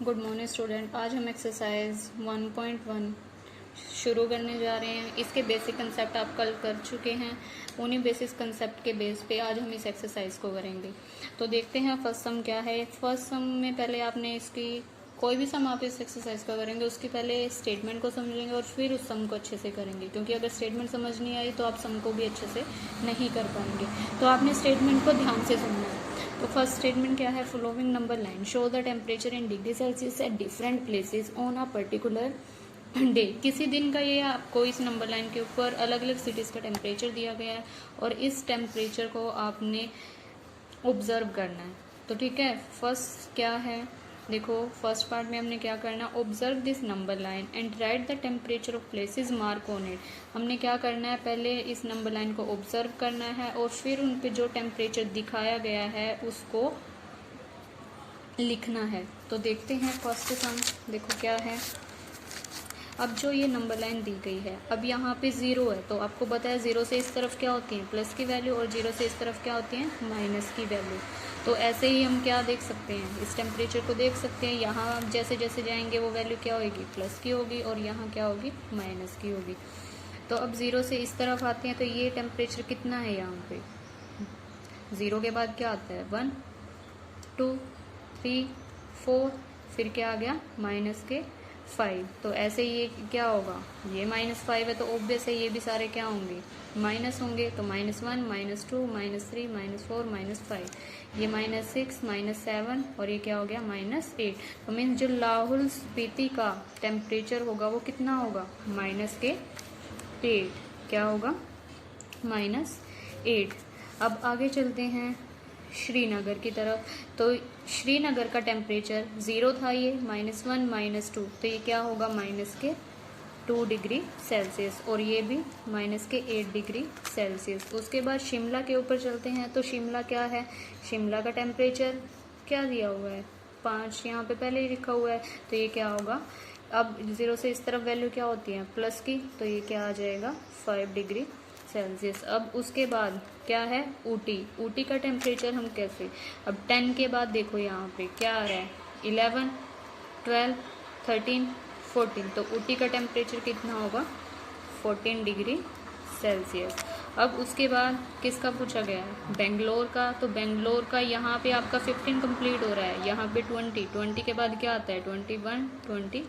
Good morning student. आज हम exercise 1.1 शुरू करने जा रहे हैं। इसके बेसिक कंसेप्ट आप कल कर चुके हैं। उन्हीं बेसिक कंसेप्ट के बेस पे आज हम इस एक्सरसाइज को करेंगे। तो देखते हैं फर्स्ट सम क्या है। फर्स्ट सम में पहले आपने इसकी कोई भी सम आप इस एक्सरसाइज का करेंगे उसकी पहले स्टेटमेंट को समझेंगे और फिर उस सम को अच्छे से करेंगे, क्योंकि अगर स्टेटमेंट समझ नहीं आई तो आप सम को भी अच्छे से नहीं कर पाएंगे। तो आपने स्टेटमेंट को ध्यान से सुनना है। तो फर्स्ट स्टेटमेंट क्या है, following number line show the temperature in degree Celsius at different places on a particular day. किसी दिन का ये आपको इस नंबर लाइन के ऊपर अलग अलग सिटीज़ का टेम्परेचर दिया गया है और इस टेम्परेचर को आपने ऑब्जर्व करना है। तो ठीक है, फर्स्ट क्या है, देखो फर्स्ट पार्ट में हमने क्या करना, observe this number line and right the temperature of places mark on it. हमने क्या करना है, पहले इस नंबर लाइन को ऑब्जर्व करना है और फिर उन पे जो टेम्परेचर दिखाया गया है उसको लिखना है। तो देखते हैं फर्स्ट सम, देखो क्या है। अब जो ये नंबर लाइन दी गई है, अब यहाँ पे ज़ीरो है तो आपको पता है ज़ीरो से इस तरफ क्या होती है प्लस की वैल्यू और ज़ीरो से इस तरफ क्या होती है माइनस की वैल्यू। तो ऐसे ही हम क्या देख सकते हैं, इस टेम्परेचर को देख सकते हैं। यहाँ जैसे जैसे जाएंगे वो वैल्यू क्या होगी, प्लस की होगी और यहाँ क्या होगी, माइनस की होगी। तो अब ज़ीरो से इस तरफ आते हैं तो ये टेम्परेचर कितना है, यहाँ पे ज़ीरो के बाद क्या आता है 1 2 3 4, फिर क्या आ गया माइनस के 5। तो ऐसे ये क्या होगा, ये -5 है तो ऑब्वियस है ये भी सारे क्या होंगे, माइनस होंगे। तो -1 -2 -3 -4 -5, ये -6 -7 और ये क्या हो गया -8। तो मीन्स जो लाहौल स्पीति का टेम्परेचर होगा वो कितना होगा, -8। क्या होगा, -8। अब आगे चलते हैं श्रीनगर की तरफ। तो श्रीनगर का टेम्परेचर 0 था, ये -1 -2, तो ये क्या होगा -2 डिग्री सेल्सियस और ये भी -8 डिग्री सेल्सियस। उसके बाद शिमला के ऊपर चलते हैं। तो शिमला क्या है, शिमला का टेम्परेचर क्या दिया हुआ है 5, यहाँ पे पहले ही लिखा हुआ है। तो ये क्या होगा, अब 0 से इस तरफ वैल्यू क्या होती है प्लस की, तो ये क्या आ जाएगा 5 डिग्री सेल्सियस। अब उसके बाद क्या है, ऊटी। ऊटी का टेम्परेचर हम कैसे, अब 10 के बाद देखो यहाँ पे क्या आ रहा है 11 12 13 14। तो ऊटी का टेम्परेचर कितना होगा 14 डिग्री सेल्सियस। अब उसके बाद किसका पूछा गया है, बेंगलोर का। तो बेंगलोर का यहाँ पे आपका 15 कंप्लीट हो रहा है, यहाँ पे 20 के बाद क्या आता है 21 22।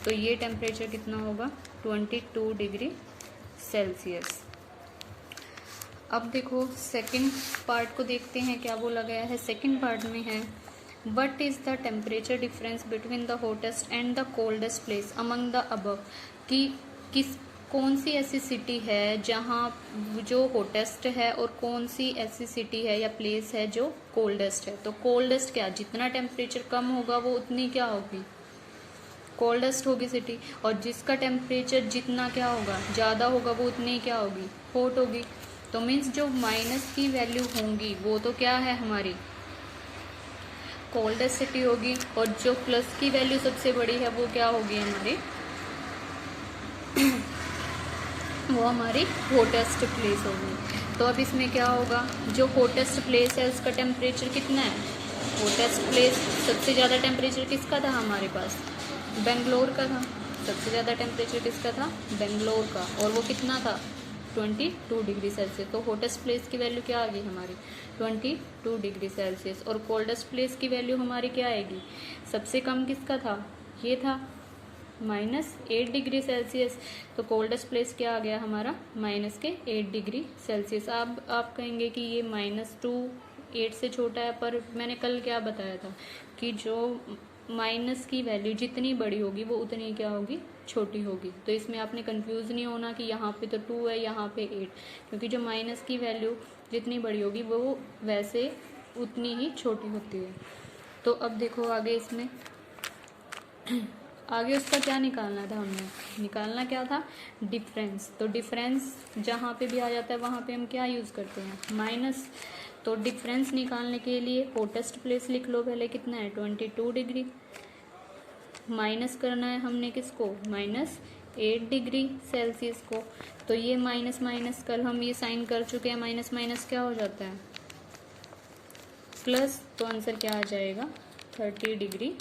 तो ये टेम्परेचर कितना होगा 22 डिग्री सेल्सियस। अब देखो सेकंड पार्ट को देखते हैं क्या बोला गया है। सेकंड पार्ट में है, what is the temperature difference between the hottest and the coldest place among the above. कि कौन सी ऐसी सिटी है जहाँ जो हॉटेस्ट है और कौन सी ऐसी सिटी है या प्लेस है जो कोल्डेस्ट है। तो कोल्डेस्ट क्या, जितना टेम्परेचर कम होगा वो उतनी क्या होगी, कोल्डेस्ट होगी सिटी, और जिसका टेम्परेचर जितना क्या होगा ज़्यादा होगा वो उतनी क्या होगी, हॉट होगी। तो मीन्स जो माइनस की वैल्यू होंगी वो तो क्या है हमारी कोल्डेस्ट सिटी होगी, और जो प्लस की वैल्यू सबसे बड़ी है वो क्या होगी हमारी वो हमारी हॉटेस्ट प्लेस होगी। तो अब इसमें क्या होगा, जो हॉटेस्ट प्लेस है उसका टेम्परेचर कितना है, हॉटेस्ट प्लेस सबसे ज़्यादा टेम्परेचर किसका था हमारे पास, बेंगलोर का था। सबसे ज़्यादा टेम्परेचर किसका था, बेंगलोर का, और वो कितना था 22 डिग्री सेल्सियस। तो हॉटेस्ट प्लेस की वैल्यू क्या आ गई हमारी 22 डिग्री सेल्सियस, और कोल्डेस्ट प्लेस की वैल्यू हमारी क्या आएगी, सबसे कम किसका था, ये था -8 डिग्री सेल्सियस। तो कोल्डेस्ट प्लेस क्या आ गया हमारा -8 डिग्री सेल्सियस। अब आप कहेंगे कि ये -2 8 से छोटा है, पर मैंने कल क्या बताया था कि जो माइनस की वैल्यू जितनी बड़ी होगी वो उतनी क्या होगी, छोटी होगी। तो इसमें आपने कंफ्यूज नहीं होना कि यहाँ पे तो 2 है यहाँ पे 8, क्योंकि जो माइनस की वैल्यू जितनी बड़ी होगी वो वैसे उतनी ही छोटी होती है। तो अब देखो आगे इसमें आगे उसका क्या निकालना था, हमने निकालना क्या था, डिफरेंस। तो डिफरेंस जहाँ पे भी आ जाता है वहाँ पे हम क्या यूज़ करते हैं, माइनस। तो डिफरेंस निकालने के लिए हॉटेस्ट प्लेस लिख लो पहले, कितना है 22 डिग्री, माइनस करना है हमने किसको, -8 डिग्री सेल्सियस को। तो ये माइनस माइनस कल हम ये साइन कर चुके हैं, माइनस माइनस क्या हो जाता है प्लस। तो आंसर क्या आ जाएगा 30 डिग्री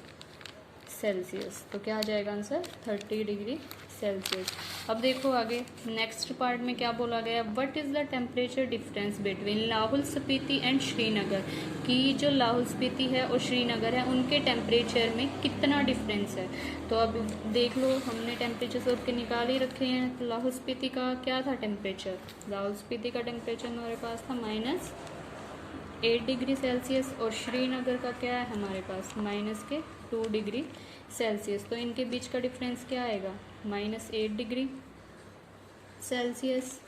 सेल्सियस। तो क्या आ जाएगा आंसर 30 डिग्री सेल्सियस। अब देखो आगे नेक्स्ट पार्ट में क्या बोला गया, what is the temperature difference between Lahaul Spiti and Srinagar, कि जो लाहौल स्पीति है और श्रीनगर है उनके टेम्परेचर में कितना डिफरेंस है। तो अब देख लो, हमने टेम्परेचर सबके निकाल ही रखे हैं। तो लाहौल स्पीति का क्या था टेम्परेचर, लाहौल स्पीति का टेम्परेचर हमारे पास था -8 डिग्री सेल्सियस, और श्रीनगर का क्या है हमारे पास -2 डिग्री सेल्सियस। तो इनके बीच का डिफरेंस क्या आएगा, -8 डिग्री सेल्सियस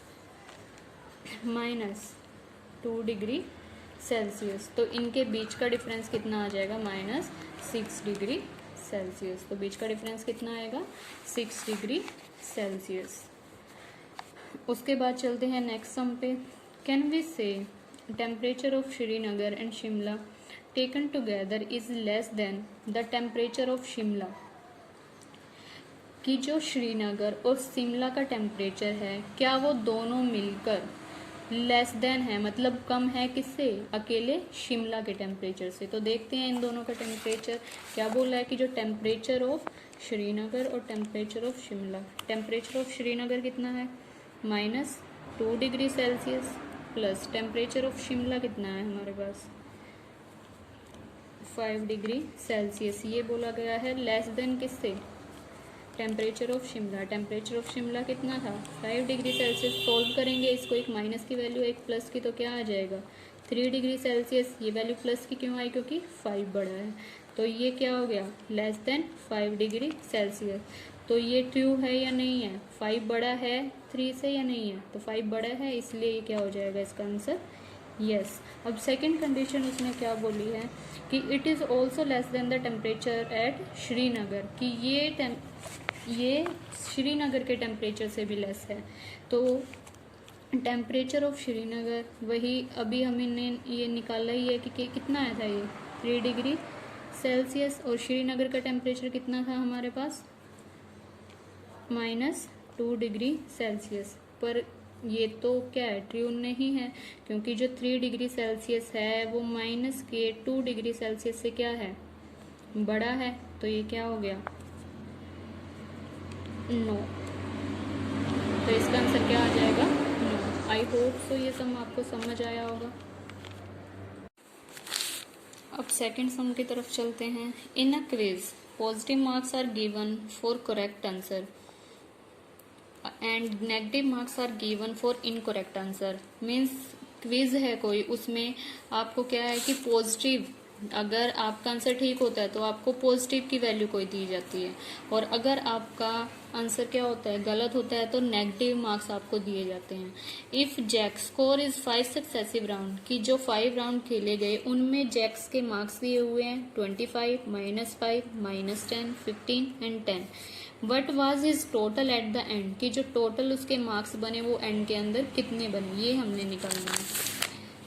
-2 डिग्री सेल्सियस। तो इनके बीच का डिफरेंस कितना आ जाएगा, -6 डिग्री सेल्सियस। तो बीच का डिफरेंस कितना आएगा, 6 डिग्री सेल्सियस। उसके बाद चलते हैं नेक्स्ट सम पे। कैन वी से temperature of Srinagar and Shimla taken together is less than the temperature of Shimla, कि जो श्रीनगर और शिमला का टेम्परेचर है क्या वो दोनों मिलकर लेस देन है, मतलब कम है किससे, अकेले शिमला के टेम्परेचर से। तो देखते हैं इन दोनों का टेम्परेचर क्या बोला है, कि जो टेम्परेचर ऑफ श्रीनगर और temperature of Shimla, temperature of Srinagar कितना है -2 degree Celsius, plus temperature of Shimla कितना है हमारे पास 5 डिग्री सेल्सियस। ये बोला गया है लेस देन किससे, temperature of Shimla. Temperature of Shimla कितना था 5 डिग्री सेल्सियस। सोल्व करेंगे इसको, एक माइनस की वैल्यू एक प्लस की, तो क्या आ जाएगा 3 डिग्री सेल्सियस। ये वैल्यू प्लस की क्यों आई, क्योंकि 5 बड़ा है। तो ये क्या हो गया, लेस देन 5 डिग्री सेल्सियस। तो ये ट्रू है या नहीं है, 5 बड़ा है 3 से या नहीं है, तो 5 बड़ा है, इसलिए ये क्या हो जाएगा इसका आंसर यस। अब सेकंड कंडीशन उसने क्या बोली है कि it is also less than the temperature at Srinagar, कि ये श्रीनगर के टेम्परेचर से भी लेस है। तो टेम्परेचर ऑफ श्रीनगर वही अभी हमने ये निकाला ही है कि कितना आया था, ये 3 डिग्री सेल्सियस, और श्रीनगर का टेम्परेचर कितना था हमारे पास -2 डिग्री सेल्सियस। पर ये तो क्या है, ट्रू नहीं है, क्योंकि जो 3 डिग्री सेल्सियस है वो -2 डिग्री सेल्सियस से क्या है, बड़ा है। तो ये क्या हो गया, नो। तो इसका आंसर क्या आ जाएगा, नो। आई होप सो ये सम आपको समझ आया होगा। अब सेकंड सम की तरफ चलते हैं। In a quiz positive marks are given for correct answer and negative marks are given for incorrect answer. Means quiz है कोई, उसमें आपको क्या है कि पॉजिटिव, अगर आपका आंसर ठीक होता है तो आपको पॉजिटिव की वैल्यू कोई दी जाती है, और अगर आपका आंसर क्या होता है गलत होता है तो नेगेटिव मार्क्स आपको दिए जाते हैं। If Jack score is 5 successive round, कि जो 5 राउंड खेले गए उनमें जैक्स के मार्क्स दिए हुए हैं 25, -5, -10, 15 and 10। What was his total at the end, कि जो टोटल उसके मार्क्स बने वो एंड के अंदर कितने बने, ये हमने निकालना है।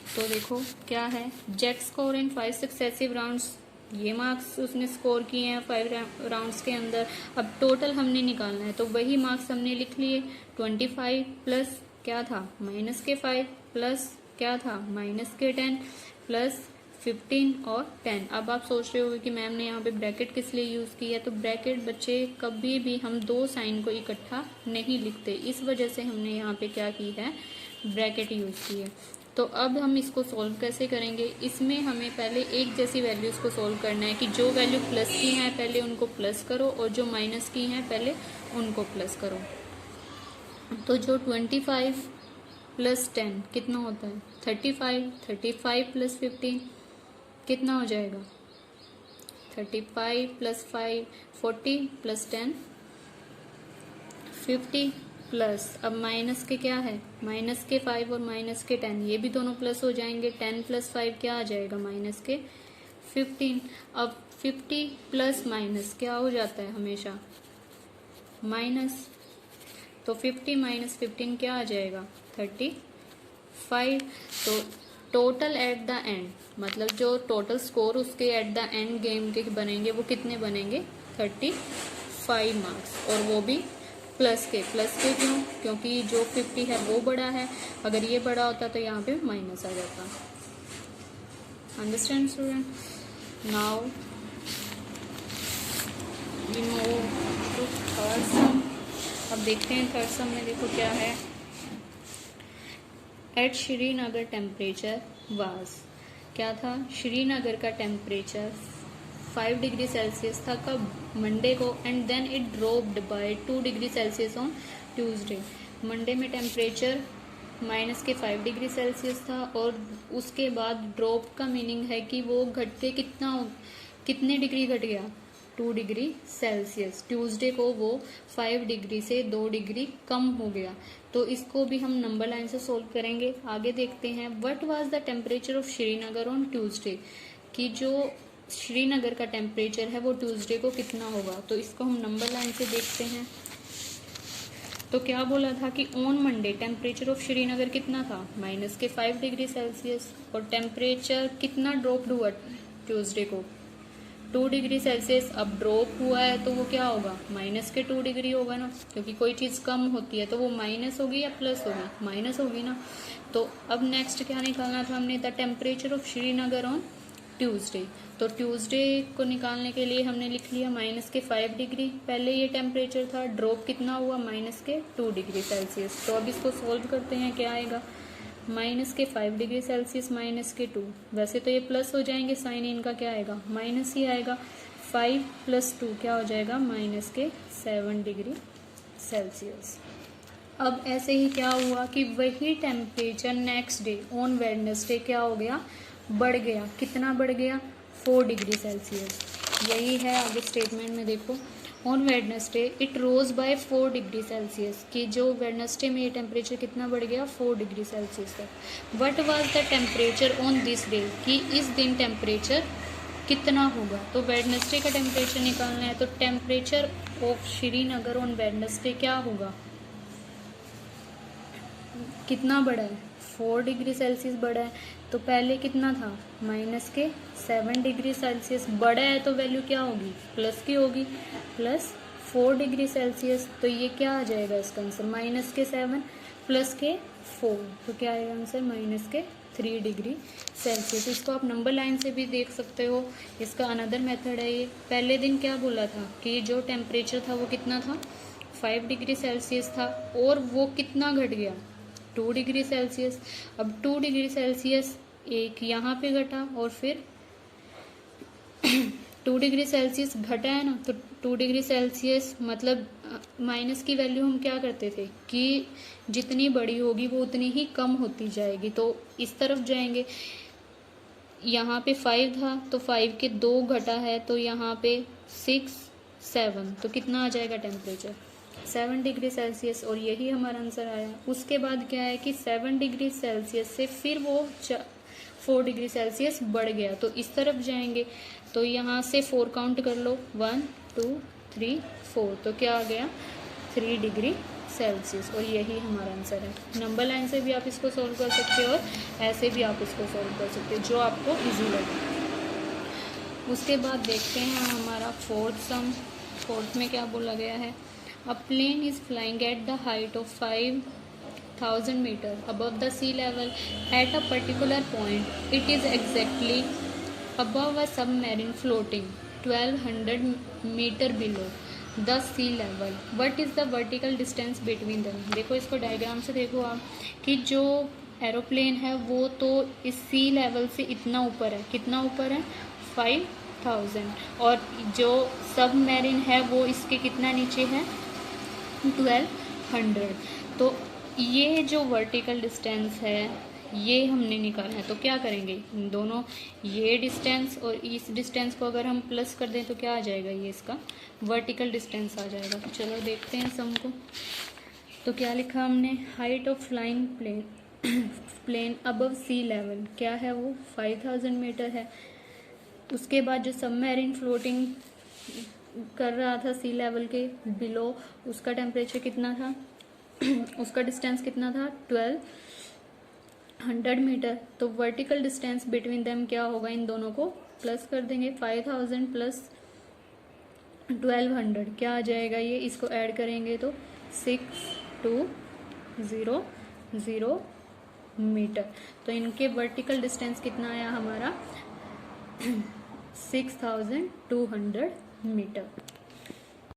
तो देखो क्या है, Jack score in 5 successive rounds, ये मार्क्स उसने स्कोर किए हैं 5 राउंड्स के अंदर। अब टोटल हमने निकालना है, तो वही मार्क्स हमने लिख लिए 25 प्लस क्या था -5 प्लस क्या था -10 प्लस 15 और 10। अब आप सोच रहे होगे कि मैम ने यहाँ पे ब्रैकेट किस लिए यूज़ की है। तो ब्रैकेट बच्चे कभी भी हम 2 साइन को इकट्ठा नहीं लिखते, इस वजह से हमने यहाँ पे क्या की है, ब्रैकेट यूज़ की है। तो अब हम इसको सॉल्व कैसे करेंगे, इसमें हमें पहले एक जैसी वैल्यूज़ को सॉल्व करना है, कि जो वैल्यू प्लस की हैं पहले उनको प्लस करो, और जो माइनस की हैं पहले उनको प्लस करो। तो जो 25 प्लस 10 कितना होता है 35, 35 प्लस 15 कितना हो जाएगा 35 प्लस 5 40 प्लस 10 50 प्लस, अब माइनस के क्या है, माइनस के 5 और माइनस के 10, ये भी दोनों प्लस हो जाएंगे। 10 प्लस 5 क्या आ जाएगा, माइनस के 15। अब 50 प्लस माइनस क्या हो जाता है हमेशा, माइनस। तो 50 माइनस 15 क्या आ जाएगा 35। तो टोटल एट द एंड, मतलब जो टोटल स्कोर उसके एट द एंड गेम के बनेंगे वो कितने बनेंगे 35 मार्क्स, और वो भी प्लस के क्यों, क्योंकि जो 50 है वो बड़ा है, अगर ये बड़ा होता तो यहाँ पे माइनस आ जाता। Understand student. नाउ देखते हैं थर्ड सम में, देखो क्या है। एट श्रीनगर टेम्परेचर वाज, क्या था, श्रीनगर का टेम्परेचर 5 डिग्री सेल्सियस था कब, मंडे को, and then it dropped by 2 degree Celsius on Tuesday. Monday में टेम्परेचर -5 डिग्री सेल्सियस था और उसके बाद ड्रॉप का मीनिंग है कि वो घट के कितने डिग्री घट गया, 2 डिग्री सेल्सियस। ट्यूसडे को वो 5 डिग्री से 2 डिग्री कम हो गया। तो इसको भी हम नंबर लाइन से सोल्व करेंगे। आगे देखते हैं, what was the temperature of Srinagar on Tuesday, कि जो श्रीनगर का टेम्परेचर है वो ट्यूसडे को कितना होगा। तो इसको हम नंबर लाइन से देखते हैं। तो क्या बोला था कि on Monday temperature of Srinagar कितना था, -5 डिग्री सेल्सियस, और टेम्परेचर कितना ड्रॉप हुआ ट्यूसडे को, 2 डिग्री सेल्सियस। अब ड्रॉप हुआ है तो वो क्या होगा, -2 डिग्री होगा ना, क्योंकि कोई चीज़ कम होती है तो वो माइनस होगी या प्लस होगी, माइनस होगी ना। तो अब नेक्स्ट क्या निकालना था हमने, the temperature of Srinagar on Tuesday. तो ट्यूसडे को निकालने के लिए हमने लिख लिया -5 डिग्री, पहले ये टेम्परेचर था, ड्रॉप कितना हुआ, -2 डिग्री सेल्सियस। तो अब इसको सोल्व करते हैं, क्या आएगा, -5 डिग्री सेल्सियस -2, वैसे तो ये प्लस हो जाएंगे, साइन इनका क्या आएगा, माइनस ही आएगा। 5 + 2 क्या हो जाएगा, -7 डिग्री सेल्सियस। अब ऐसे ही क्या हुआ कि वही temperature next day on Wednesday क्या हो गया, बढ़ गया, कितना बढ़ गया, 4 डिग्री सेल्सियस। यही है आगे स्टेटमेंट में, देखो, on Wednesday it rose by 4 degree Celsius, कि जो वेडनेसडे में ये टेम्परेचर कितना बढ़ गया, 4 डिग्री सेल्सियस तक। What was the temperature on this day, कि इस दिन टेम्परेचर कितना होगा। तो वेडनेसडे का टेम्परेचर निकालना है, तो temperature of Srinagar on Wednesday क्या होगा, कितना बढ़ा है, 4 डिग्री सेल्सियस बढ़ा है। तो पहले कितना था, -7 डिग्री सेल्सियस, बढ़ा है तो वैल्यू क्या होगी, प्लस की होगी, +4 डिग्री सेल्सियस। तो ये क्या आ जाएगा इसका आंसर, -7 + 4, तो क्या आएगा आंसर, -3 डिग्री सेल्सियस। इसको आप नंबर लाइन से भी देख सकते हो, इसका अनदर मेथड है ये। पहले दिन क्या बोला था कि जो टेम्परेचर था वो कितना था, 5 डिग्री सेल्सियस था, और वो कितना घट गया, 2 डिग्री सेल्सियस। अब 2 डिग्री सेल्सियस एक यहाँ पे घटा, और फिर 2 डिग्री सेल्सियस घटा है ना, तो 2 डिग्री सेल्सियस मतलब माइनस की वैल्यू हम क्या करते थे कि जितनी बड़ी होगी वो उतनी ही कम होती जाएगी। तो इस तरफ जाएंगे, यहाँ पे 5 था तो 5 के 2 घटा है, तो यहाँ पे 6 7, तो कितना आ जाएगा टेम्परेचर, 7 डिग्री सेल्सियस, और यही हमारा आंसर आया। उसके बाद क्या है कि 7 डिग्री सेल्सियस से फिर वो 4 डिग्री सेल्सियस बढ़ गया। तो इस तरफ जाएंगे, तो यहाँ से 4 काउंट कर लो, 1 2 3 4, तो क्या आ गया, 3 डिग्री सेल्सियस, और यही हमारा आंसर है। नंबर लाइन से भी आप इसको सॉल्व कर सकते हो और ऐसे भी आप इसको सॉल्व कर सकते हो, जो आपको ईजी लगे। उसके बाद देखते हैं हमारा फोर्थ सम। फोर्थ में क्या बोला गया है, A plane is flying at the height of 5,000 meters above the sea level. At a particular point, it is exactly above a submarine floating 1,200 meter below the sea level. What is the vertical distance between them? देखो इसको diagram से देखो आप, कि जो aeroplane है वो तो इस सी लेवल से इतना ऊपर है, कितना ऊपर है, 5,000, और जो सबमरीन है वो इसके कितना नीचे है, 1200। तो ये जो वर्टिकल डिस्टेंस है ये हमने निकालना है। तो क्या करेंगे, दोनों ये डिस्टेंस और इस डिस्टेंस को अगर हम प्लस कर दें तो क्या आ जाएगा, ये इसका वर्टिकल डिस्टेंस आ जाएगा। तो चलो देखते हैं सम को। तो क्या लिखा हमने, height of flying plane above sea level, क्या है वो, 5000 मीटर है। उसके बाद जो सबमरीन फ्लोटिंग कर रहा था सी लेवल के बिलो, उसका टेम्परेचर कितना था उसका डिस्टेंस कितना था, 1200 मीटर। तो वर्टिकल डिस्टेंस बिटवीन देम क्या होगा, इन दोनों को प्लस कर देंगे, 5000 + 1200 क्या आ जाएगा, ये इसको ऐड करेंगे तो 6200 मीटर। तो इनके वर्टिकल डिस्टेंस कितना आया हमारा 6200 मीटर।